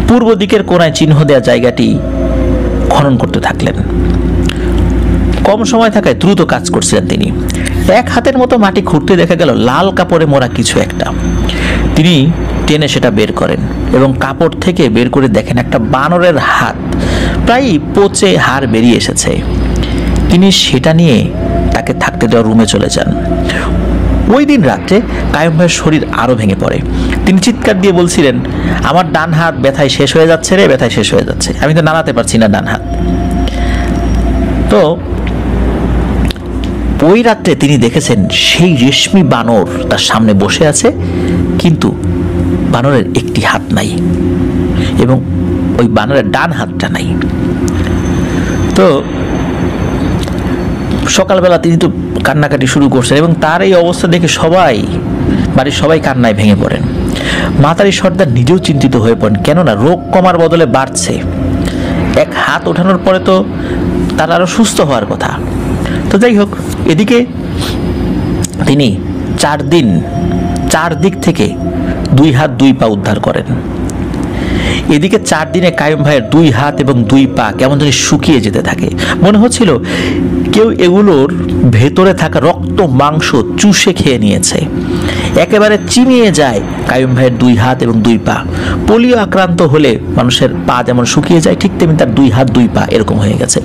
পূর্ব দিকের কোণায় চিহ্ন দেওয়া জায়গাটি খনন করতে থাকলেন। কম সময় থাকায় দ্রুত কাজ করছিলেন তিনি। 1 হাতের মতো মাটি খুঁড়তে দেখা গেল লাল কাপড়ে মোড়া কিছু একটা। তিনি টেনে সেটা বের করেন এবং কাপড় থেকে বের করে দেখেন একটা বানরের হাত, প্রায় পচে হাড় বেরিয়ে এসেছে। তিনি সেটা নিয়ে তাকে থাকতে দেওয়া রুমে চলে যান। ওই দিন রাত্রে কাইয়ুম ভাইয়ের শরীর আরো ভেঙে পড়ে। তিনি চিৎকার দিয়ে বলছিলেন, আমার ডান হাত ব্যথায় শেষ হয়ে যাচ্ছে রে, ব্যথায় শেষ হয়ে যাচ্ছে, আমি তো নাড়াতে পারছি না ডান হাত। তো ওই রাত্রে তিনি দেখেছেন সেই রেশমি বানর তার সামনে বসে আছে, কিন্তু বানরের একটি হাত নাই এবং ওই বানরের ডান হাতটা নাই। তো সকালবেলা তিনি তো কান্নাকাটি শুরু করছেন এবং তার এই অবস্থা দেখে বাড়ির সবাই কান্নায় ভেঙে পড়েন। মাতারি সর্দার নিজেও চিন্তিত হয়ে পড়েন, কেননা রোগ কমার বদলে বাড়ছে। 1 হাত ওঠানোর পরে তো তার আরো সুস্থ হওয়ার কথা। তো যাই হোক, এদিকে তিনি 4 দিন 4 দিক থেকে 2 হাত 2 পা উদ্ধার করেন। এদিকে 4 দিনে কাইয়ুম ভাইয়ের 2 হাত এবং 2 পা কেমন যেন শুকিয়ে যেতে থাকে। মনে হচ্ছিল কেউ এগুলোর ভেতরে থাকা রক্ত মাংস চুষে খেয়ে নিয়েছে। একেবারে চিমিয়ে যায় কাইয়ুম ভাইয়ের 2 হাত এবং 2 পা। পোলিও আক্রান্ত হলে মানুষের পা যেমন শুকিয়ে যায়, ঠিক তেমনি তার 2 হাত 2 পা এরকম হয়ে গেছে।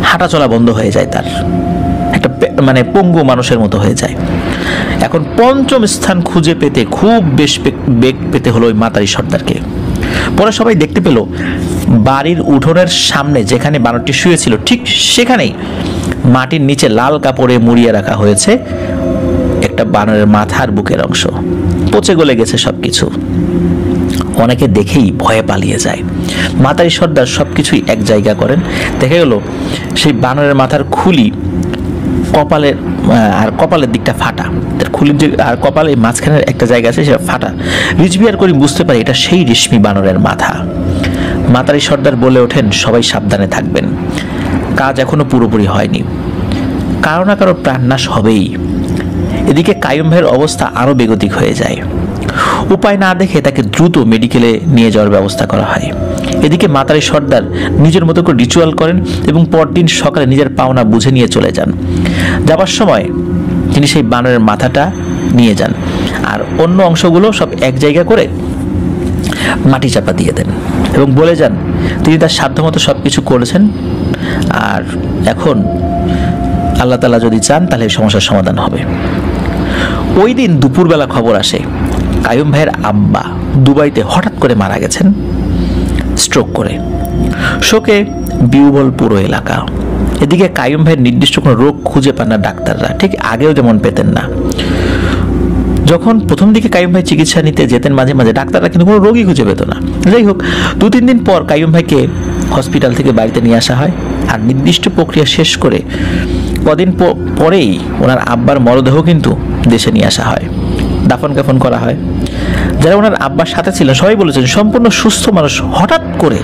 হাঁটা চলা বন্ধ হয়ে যায়, তার একটা মানে পঙ্গু মানুষের মতো হয়ে যায়। এখন পঞ্চম স্থান খুঁজে পেতে খুব বেশ বেগ পেতে হলো ওই মাতারি সর্দারকে। পরে সবাই দেখতে পেল বাড়ির উঠোনের সামনে যেখানে বানরটি শুয়েছিল ঠিক সেখানেই মাটির নিচে লাল কাপড়ে মুড়িয়ে রাখা হয়েছে একটা বানরের মাথার বুকের অংশ। পচে গলে গেছে সবকিছু। অনেকে দেখেই ভয়ে পালিয়ে যায়। মাতারি সর্দার সবকিছুই এক জায়গা করেন। দেখা গেল সেই বানরের মাথার খুলি কপালের আর কপালের দিকটা ফাটা, তার খুলির যে আর কপালের মাঝখানের একটা জায়গা আছে সেটা ফাটা। রিজভিয়ার করিম বুঝতে পারে এটা সেই রেশমি বানরের মাথা। মাতারি সর্দার বলে ওঠেন, সবাই সাবধানে থাকবেন, কাজ এখনো পুরোপুরি হয়নি, কারো না কারো প্রাণনাশ হবেই। এদিকে কাইয়ুম ভাইয়ের অবস্থা আরো বেগতিক হয়ে যায়। উপায় না দেখে তাকে দ্রুত মেডিকেলে নিয়ে যাওয়ার ব্যবস্থা করা হয়। এদিকে মাতারি সর্দার নিজের মতো করে রিচুয়াল করেন এবং পরদিন সকালে নিজের পাওনা বুঝে নিয়ে চলে যান। যাবার সময় তিনি সেই বানরের মাথাটা নিয়ে যান আর অন্য অংশগুলো সব এক জায়গা করে মাটি চাপা দিয়ে দেন এবং বলে যান তিনি তার সাধ্যমতো সব কিছু করেছেন, আর এখন আল্লাহ তাআলা যদি চান তাহলে সমস্যার সমাধান হবে। ওই দিন দুপুরবেলা খবর আসে কাইয়ুম ভাইয়ের আব্বা দুবাইতে হঠাৎ করে মারা গেছেন স্ট্রোক করে। শোকে বিহ্বল পুরো এলাকা। এদিকে কাইয়ুম ভাইয়ের নির্দিষ্ট কোনো রোগ খুঁজে পান না ডাক্তাররা, ঠিক আগেও যেমন পেতেন না। যখন প্রথম দিকে কাইয়ুম ভাই চিকিৎসা নিতে যেতেন মাঝে মাঝে, ডাক্তাররা কিন্তু কোনো রোগী খুঁজে পেত না। যাই হোক, 2-3 দিন পর কাইয়ুম ভাইকে হসপিটাল থেকে বাড়িতে নিয়ে আসা হয় আর নির্দিষ্ট প্রক্রিয়া শেষ করে কদিন পরেই ওনার আব্বার মরদেহ কিন্তু দেশে নিয়ে আসা হয়, দাফন কাফন করা হয়। যারা ওনার আব্বার সাথে ছিলেন সবাই বলেছেন সম্পূর্ণ সুস্থ মানুষ হঠাৎ করে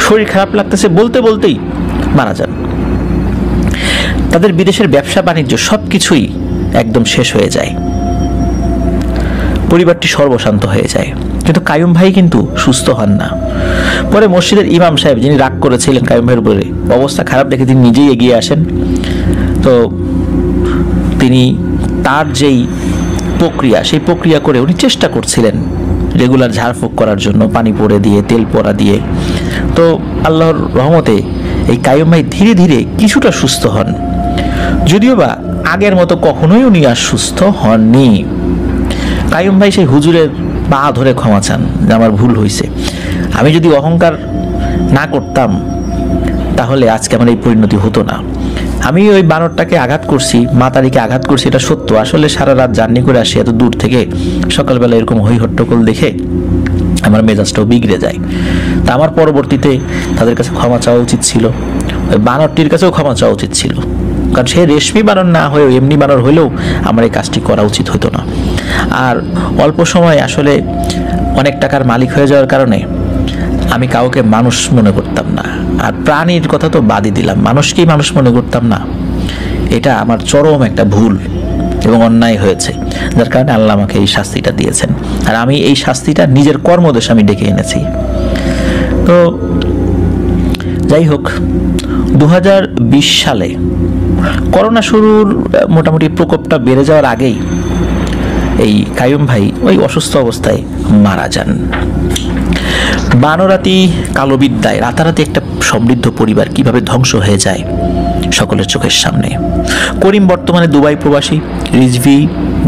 শরীর খারাপ লাগতেছে বলতে বলতেই মারা যান। তাদের বিদেশের ব্যবসা বাণিজ্য সবকিছুই একদম শেষ হয়ে যায়, পরিবারটি সর্বশান্ত হয়ে যায়, কিন্তু কাইয়ুম ভাই কিন্তু সুস্থ হন না। পরে মসজিদের ইমাম সাহেব যিনি রাগ করেছিলেন কাইয়ুম ভাইয়ের উপরে, অবস্থা খারাপ দেখে তিনি নিজেই এগিয়ে আসেন। তো তিনি তার যেই প্রক্রিয়া সেই প্রক্রিয়া করে উনি চেষ্টা করছিলেন রেগুলার ঝাড়ফুঁক করার জন্য, পানি পড়ে দিয়ে তেল পড়া দিয়ে। তো আল্লাহর রহমতে এই কাইয়ুম ভাই ধীরে ধীরে কিছুটা সুস্থ হন, যদিও বা আগের মতো কখনোই উনি আর সুস্থ হননি। কাইয়ুম ভাই সেই হুজুরের পা ধরে ক্ষমা চান যে আমার ভুল হয়েছে, আমি যদি অহংকার না করতাম তাহলে আজকে আমার এই পরিণতি হতো না। আমি ওই বানরটাকে আঘাত করছি, মাতারিকে আঘাত করছি, এটা সত্য। আসলে সারা রাত জার্নি করে আসি এত দূর থেকে, সকালবেলা এরকম হই হট্টগোল দেখে আমার মেজাজটাও বিগড়ে যায়। তা আমার পরবর্তীতে তাদের কাছে ক্ষমা চাওয়া উচিত ছিল, ওই বানরটির কাছেও ক্ষমা চাওয়া উচিত ছিল, কারণ সে রেশমি বানর না হয়েও এমনি বানর হলেও আমার এই কাজটি করা উচিত হতো না। আর অল্প সময় আসলে অনেক টাকার মালিক হয়ে যাওয়ার কারণে আমি কাউকে মানুষ মনে করতাম না, আর প্রাণীর কথা তো বাদই দিলাম, মানুষকেই মানুষ মনে করতাম না। এটা আমার চরম একটা ভুল এবং অন্যায় হয়েছে, যার কারণে আল্লাহ আমাকে এই শাস্তিটা দিয়েছেন। আর আমি এই শাস্তিটা নিজের কর্মদোষ আমি ডেকে এনেছি। তো যাই হোক, 2020 সালে করোনা শুরুর মোটামুটি প্রকোপটা বেড়ে যাওয়ার আগেই এই কাইয়ুম ভাই ওই অসুস্থ অবস্থায় মারা যান। বানরাতি কালো বিদ্যায় রাতারাতি একটা সমৃদ্ধ পরিবার কিভাবে ধ্বংস হয়ে যায় সকলের চোখের সামনে। করিম বর্তমানে দুবাই প্রবাসী, রিজভি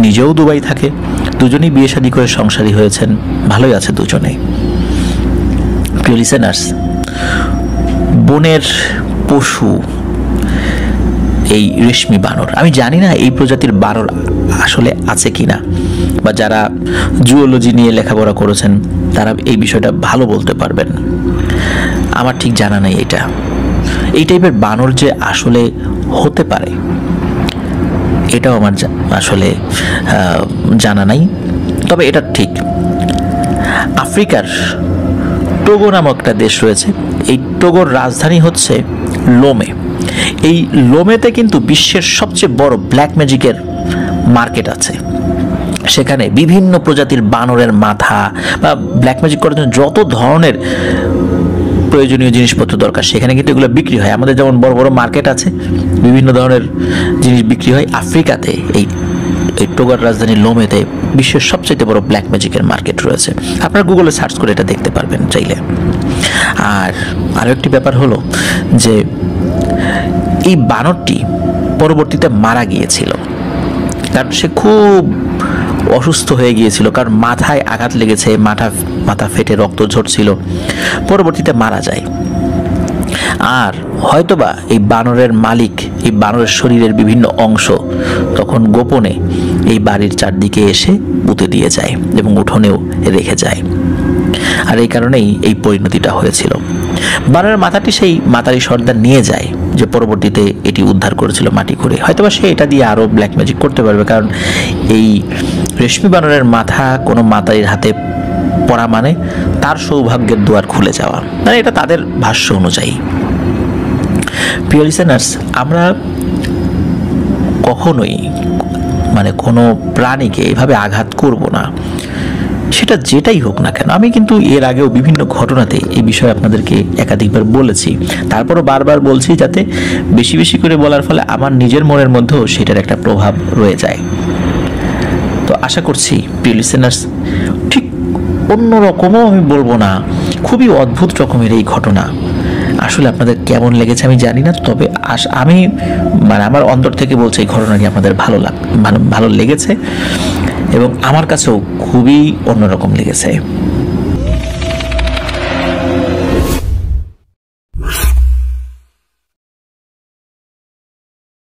নিজেও দুবাই থাকে, দুজনেই বিয়ে শাদী করে সংসারী হয়েছেন, ভালোই আছে দুজনে। প্রিয় লিসেনার্স, বনের পশু এই রেশমি বানর, আমি জানি না এই প্রজাতির বানর আসলে আছে কিনা, বা যারা জুওলজি নিয়ে লেখাপড়া করেছেন তারা এই বিষয়টা ভালো বলতে পারবেন। আমার ঠিক জানা নেই এই টাইপের বানর যে আসলে হতে পারে এটাও আমার আসলে জানা নাই। তবে এটা ঠিক, আফ্রিকার টোগো নামক একটা দেশ রয়েছে, এই টোগোর রাজধানী হচ্ছে লোমে। এই লোমেতে কিন্তু বিশ্বের সবচেয়ে বড় ব্ল্যাক ম্যাজিকের মার্কেট আছে। সেখানে বিভিন্ন প্রজাতির বানরের মাথা বা ব্ল্যাক ম্যাজিক করার জন্য যত ধরনের প্রয়োজনীয় জিনিসপত্র দরকার সেখানে কিন্তু এগুলো বিক্রি হয়। আমাদের যেমন বড় বড় মার্কেট আছে, বিভিন্ন ধরনের জিনিস বিক্রি হয়, আফ্রিকাতে এই টোগোর রাজধানী লোমেতে বিশ্বের সবচেয়ে বড় ব্ল্যাক ম্যাজিকের মার্কেট রয়েছে। আপনারা গুগলে সার্চ করে এটা দেখতে পারবেন চাইলে। আর আরও একটি ব্যাপার হলো যে এই বানরটি পরবর্তীতে মারা গিয়েছিল, কারণ সে খুব অসুস্থ হয়ে গিয়েছিল, কারণ মাথায় আঘাত লেগেছে, মাথা ফেটে রক্ত ঝরছিল, পরবর্তীতে মারা যায়। আর হয়তোবা এই বানরের মালিক এই বানরের শরীরের বিভিন্ন অংশ তখন গোপনে এই বাড়ির চারদিকে এসে পুঁতে দিয়ে যায় এবং উঠোনেও রেখে যায়। আর এই কারণেই এই পরিণতিটা হয়েছিল। বানরের মাথাটি সেই মাতারি সর্দার নিয়ে যায়, যে পরবর্তীতে এটি উদ্ধার করেছিল মাটি খুঁড়ে। হয়তোবা সে এটা দিয়ে আরও ব্ল্যাক ম্যাজিক করতে পারবে, কারণ এই রেশমি বানরের মাথা কোনো মাতারির হাতে পড়া মানে তার সৌভাগ্যের দুয়ার খুলে যাওয়া, মানে এটা তাদের ভাষ্য অনুযায়ী। প্রিয় লিসেনার্স, আমরা কখনোই মানে কোনো প্রাণীকে এইভাবে আঘাত করব না, সেটা যেটাই হোক না কেন। আমি কিন্তু এর আগেও বিভিন্ন ঘটনাতে এই বিষয়ে আপনাদেরকে একাধিকবার বলেছি, তারপরও বারবার বলছি যাতে বেশি বেশি করে বলার ফলে আমার নিজের মনের মধ্যেও সেটার একটা প্রভাব রয়ে যায়। তো আশা করছি প্রিয় লিসেনার্স, ঠিক অন্যরকমও আমি বলবো না, খুবই অদ্ভুত রকমের এই ঘটনা আসলে আপনাদের কেমন লেগেছে আমি জানি না, তবে আমি মানে আমার অন্তর থেকে বলছি এই ঘটনাটি আপনাদের ভালো লেগেছে এবং আমার কাছেও খুবই অন্যরকম লেগেছে।